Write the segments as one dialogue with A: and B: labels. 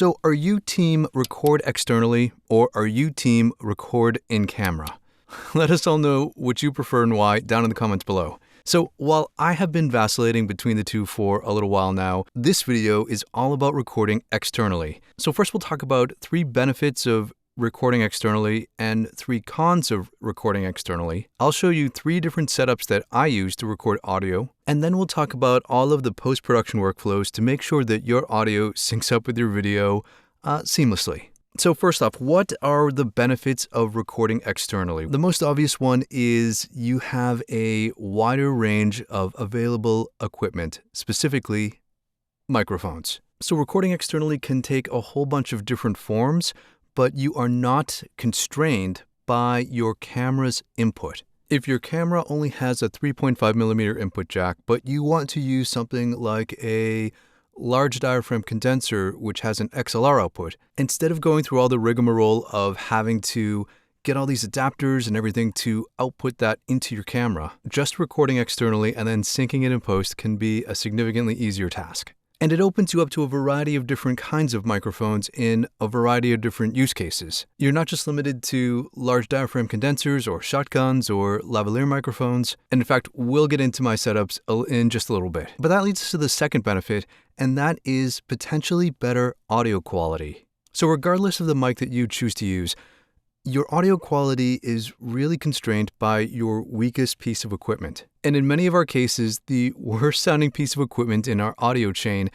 A: So are you team record externally or are you team record in camera? Let us all know what you prefer and why down in the comments below. So while I have been vacillating between the two for a little while now, this video is all about recording externally. So first we'll talk about 3 benefits of recording externally and 3 cons of recording externally. I'll show you 3 different setups that I use to record audio, and then we'll talk about all of the post-production workflows to make sure that your audio syncs up with your video seamlessly. So first off, what are the benefits of recording externally? The most obvious one is you have a wider range of available equipment, specifically microphones. So recording externally can take a whole bunch of different forms, but you are not constrained by your camera's input. If your camera only has a 3.5mm input jack, but you want to use something like a large diaphragm condenser which has an XLR output, instead of going through all the rigmarole of having to get all these adapters and everything to output that into your camera, just recording externally and then syncing it in post can be a significantly easier task. And it opens you up to a variety of different kinds of microphones in a variety of different use cases. You're not just limited to large diaphragm condensers or shotguns or lavalier microphones. And in fact, we'll get into my setups in just a little bit. But that leads us to the second benefit, and that is potentially better audio quality. So regardless of the mic that you choose to use, your audio quality is really constrained by your weakest piece of equipment. And in many of our cases, the worst sounding piece of equipment in our audio chain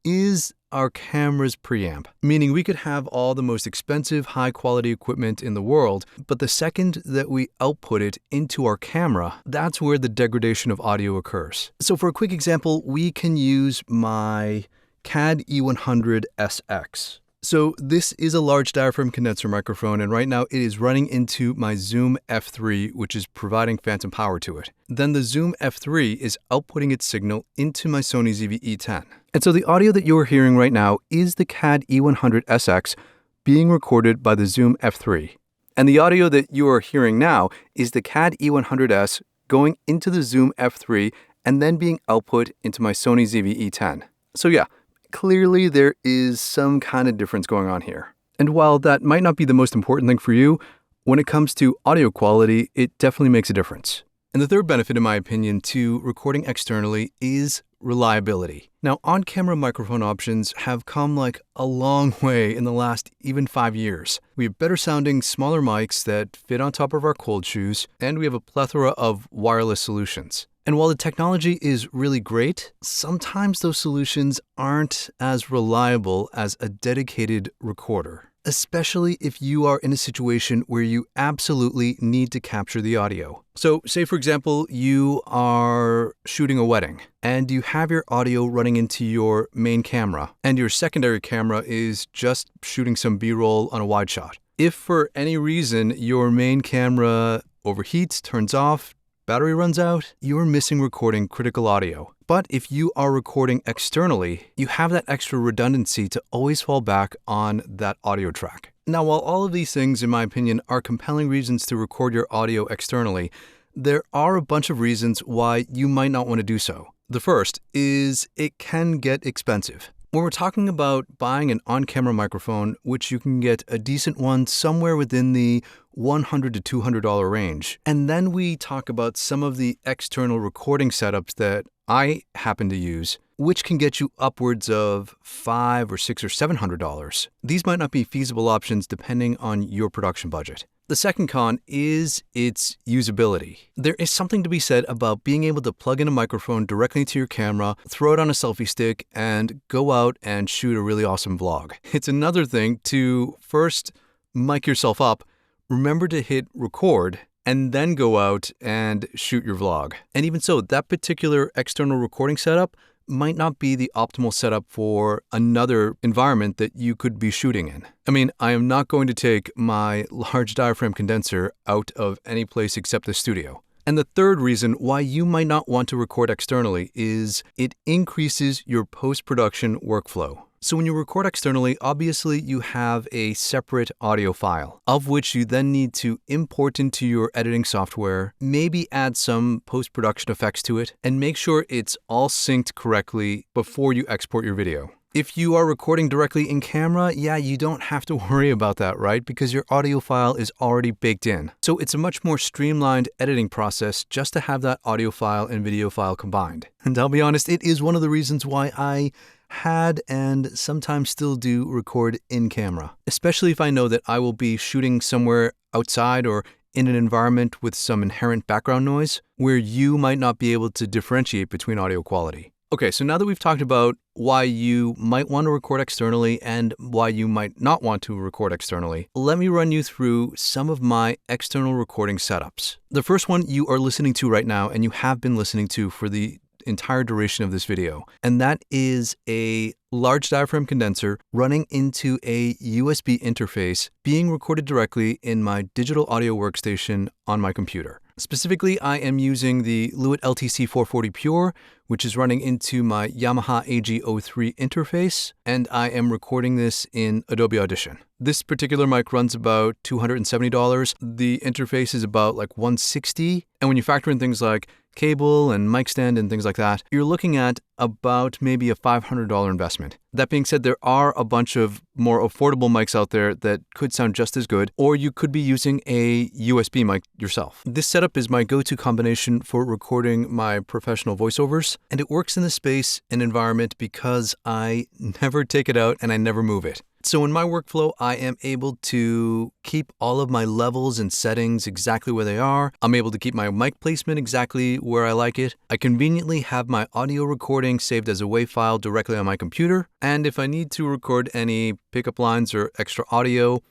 A: is our camera's preamp. Meaning we could have all the most expensive, high quality equipment in the world, but the second that we output it into our camera, that's where the degradation of audio occurs. So for a quick example, we can use my CAD E100SX. So this is a large diaphragm condenser microphone, and right now it is running into my Zoom F3, which is providing phantom power to it. Then the Zoom F3 is outputting its signal into my Sony ZV-E10. And so the audio that you are hearing right now is the CAD E100SX being recorded by the Zoom F3. And the audio that you are hearing now is the CAD E100S going into the Zoom F3 and then being output into my Sony ZV-E10. So yeah, clearly there is some kind of difference going on here. And while that might not be the most important thing for you, when it comes to audio quality, it definitely makes a difference. And the third benefit, in my opinion, to recording externally is reliability. Now, on-camera microphone options have come like a long way in the last even 5 years. We have better sounding, smaller mics that fit on top of our cold shoes, and we have a plethora of wireless solutions. And while the technology is really great, sometimes those solutions aren't as reliable as a dedicated recorder, especially if you are in a situation where you absolutely need to capture the audio. So say, for example, you are shooting a wedding and you have your audio running into your main camera and your secondary camera is just shooting some B-roll on a wide shot. If for any reason your main camera overheats, turns off, battery runs out, you're missing recording critical audio. But if you are recording externally, you have that extra redundancy to always fall back on that audio track. Now, while all of these things, in my opinion, are compelling reasons to record your audio externally, there are a bunch of reasons why you might not want to do so. The first is it can get expensive. When we're talking about buying an on-camera microphone, which you can get a decent one somewhere within the $100 to $200 range, and then we talk about some of the external recording setups that I happen to use, which can get you upwards of $500 or $600 or $700. These might not be feasible options depending on your production budget. The second con is its usability. There is something to be said about being able to plug in a microphone directly to your camera, throw it on a selfie stick, and go out and shoot a really awesome vlog. It's another thing to first mic yourself up, remember to hit record, and then go out and shoot your vlog. And even so, that particular external recording setup might not be the optimal setup for another environment that you could be shooting in. I mean, I am not going to take my large diaphragm condenser out of any place except the studio. And the third reason why you might not want to record externally is it increases your post-production workflow. So when you record externally, obviously you have a separate audio file, of which you then need to import into your editing software, maybe add some post-production effects to it, and make sure it's all synced correctly before you export your video. If you are recording directly in camera, yeah, you don't have to worry about that, right? Because your audio file is already baked in. So it's a much more streamlined editing process just to have that audio file and video file combined. And I'll be honest, it is one of the reasons why I had and sometimes still do record in camera, especially if I know that I will be shooting somewhere outside or in an environment with some inherent background noise where you might not be able to differentiate between audio quality. Okay, so now that we've talked about why you might want to record externally and why you might not want to record externally, let me run you through some of my external recording setups. The first one you are listening to right now, and you have been listening to for the entire duration of this video, and that is a large diaphragm condenser running into a USB interface being recorded directly in my digital audio workstation on my computer. Specifically, I am using the Lewitt LTC 440 Pure, which is running into my Yamaha AG03 interface, and I am recording this in Adobe Audition. This particular mic runs about $270. The interface is about like $160, and when you factor in things like cable and mic stand and things like that, you're looking at about maybe a $500 investment. That being said, there are a bunch of more affordable mics out there that could sound just as good, or you could be using a USB mic yourself. This setup is my go-to combination for recording my professional voiceovers, and it works in the space and environment because I never take it out and I never move it. So in my workflow, I am able to keep all of my levels and settings exactly where they are. I'm able to keep my mic placement exactly where I like it. I conveniently have my audio recording saved as a WAV file directly on my computer. And if I need to record any pickup lines or extra audio,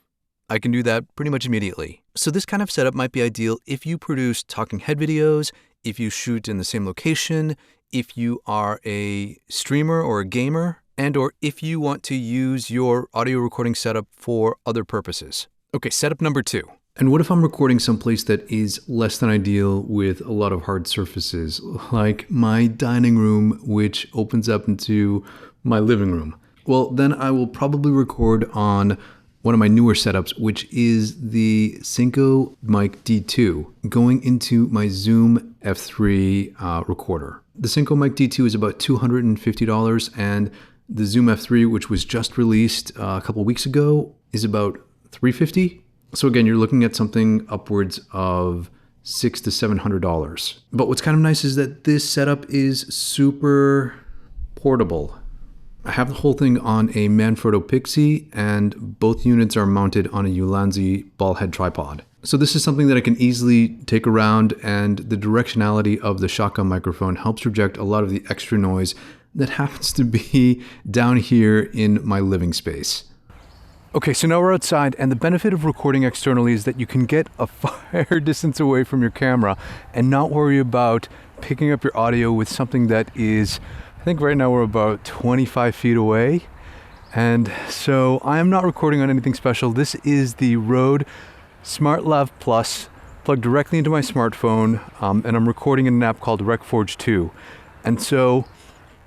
A: I can do that pretty much immediately. So this kind of setup might be ideal if you produce talking head videos, if you shoot in the same location, if you are a streamer or a gamer, and or if you want to use your audio recording setup for other purposes. Okay, setup number 2. And what if I'm recording someplace that is less than ideal with a lot of hard surfaces, like my dining room, which opens up into my living room? Well, then I will probably record on one of my newer setups, which is the Synco Mic D2, going into my Zoom F3 recorder. The Synco Mic D2 is about $250, and the Zoom F3, which was just released a couple weeks ago, is about $350. So again, you're looking at something upwards of $600 to $700. But what's kind of nice is that this setup is super portable. I have the whole thing on a Manfrotto Pixie, and both units are mounted on a Ulanzi ball head tripod. So this is something that I can easily take around, and the directionality of the shotgun microphone helps reject a lot of the extra noise that happens to be down here in my living space. Okay, so now we're outside, and the benefit of recording externally is that you can get a far distance away from your camera and not worry about picking up your audio with something that is, I think right now we're about 25 feet away. And so I am not recording on anything special. This is the Rode SmartLav Plus plugged directly into my smartphone, and I'm recording in an app called RecForge 2. And so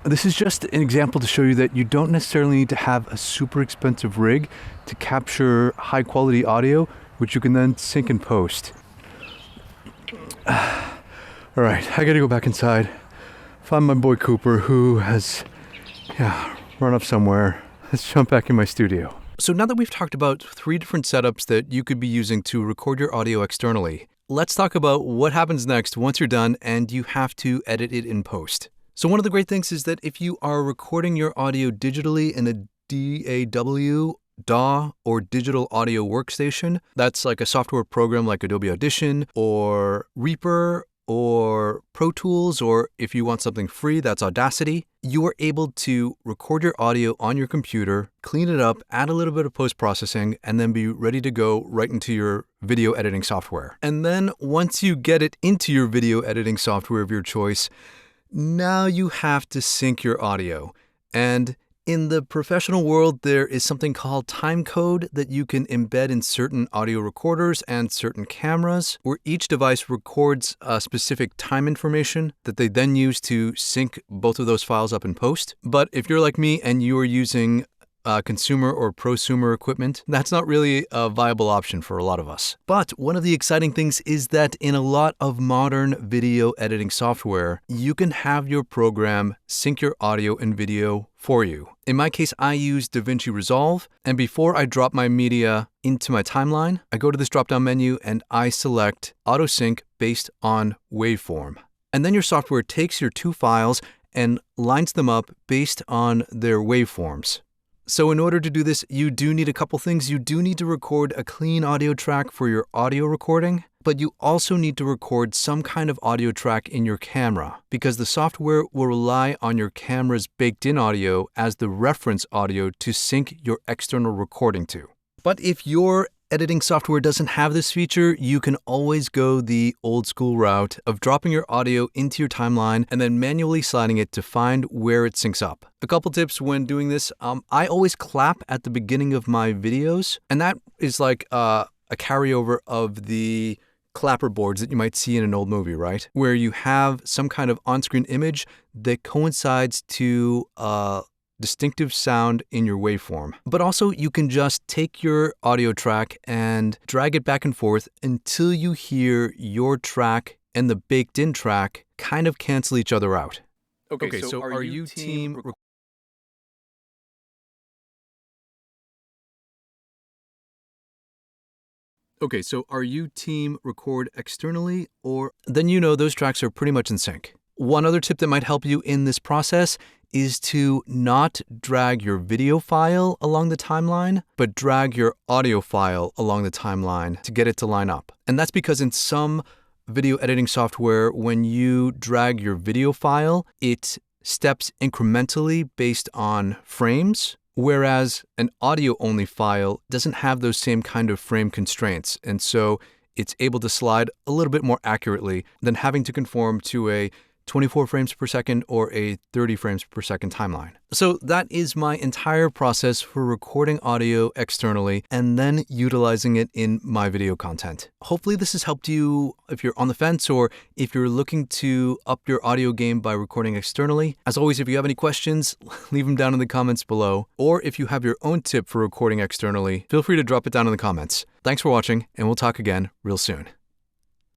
A: this is just an example to show you that you don't necessarily need to have a super expensive rig to capture high quality audio, which you can then sync and post. All right, I gotta go back inside, find my boy Cooper, who has, run off somewhere. Let's jump back in my studio. So now that we've talked about 3 different setups that you could be using to record your audio externally, let's talk about what happens next once you're done and you have to edit it in post. So one of the great things is that if you are recording your audio digitally in a DAW, or digital audio workstation, that's like a software program like Adobe Audition or Reaper or Pro Tools, or if you want something free, that's Audacity, you are able to record your audio on your computer, clean it up, add a little bit of post-processing, and then be ready to go right into your video editing software. And then once you get it into your video editing software of your choice, now you have to sync your audio. And in the professional world, there is something called timecode that you can embed in certain audio recorders and certain cameras, where each device records a specific time information that they then use to sync both of those files up in post. But if you're like me and you are using consumer or prosumer equipment, that's not really a viable option for a lot of us. But one of the exciting things is that in a lot of modern video editing software, you can have your program sync your audio and video for you. In my case, I use DaVinci Resolve, and before I drop my media into my timeline, I go to this drop-down menu and I select Auto Sync based on waveform. And then your software takes your two files and lines them up based on their waveforms. So in order to do this, you do need a couple things. You do need to record a clean audio track for your audio recording, but you also need to record some kind of audio track in your camera because the software will rely on your camera's baked-in audio as the reference audio to sync your external recording to. But if your editing software doesn't have this feature, you can always go the old school route of dropping your audio into your timeline and then manually sliding it to find where it syncs up. A couple tips when doing this, I always clap at the beginning of my videos, and that is like a carryover of the clapper boards that you might see in an old movie, right? Where you have some kind of on-screen image that coincides to distinctive sound in your waveform. But also you can just take your audio track and drag it back and forth until you hear your track and the baked-in track kind of cancel each other out. Okay, so are you team... Okay, so are you team record externally, or then you know those tracks are pretty much in sync. One other tip that might help you in this process is to not drag your video file along the timeline, but drag your audio file along the timeline to get it to line up. And that's because in some video editing software, when you drag your video file, it steps incrementally based on frames, whereas an audio-only file doesn't have those same kind of frame constraints. And so it's able to slide a little bit more accurately than having to conform to a 24 frames per second or a 30 frames per second timeline. So that is my entire process for recording audio externally and then utilizing it in my video content. Hopefully this has helped you if you're on the fence or if you're looking to up your audio game by recording externally. As always, if you have any questions, leave them down in the comments below. Or if you have your own tip for recording externally, feel free to drop it down in the comments. Thanks for watching, and we'll talk again real soon.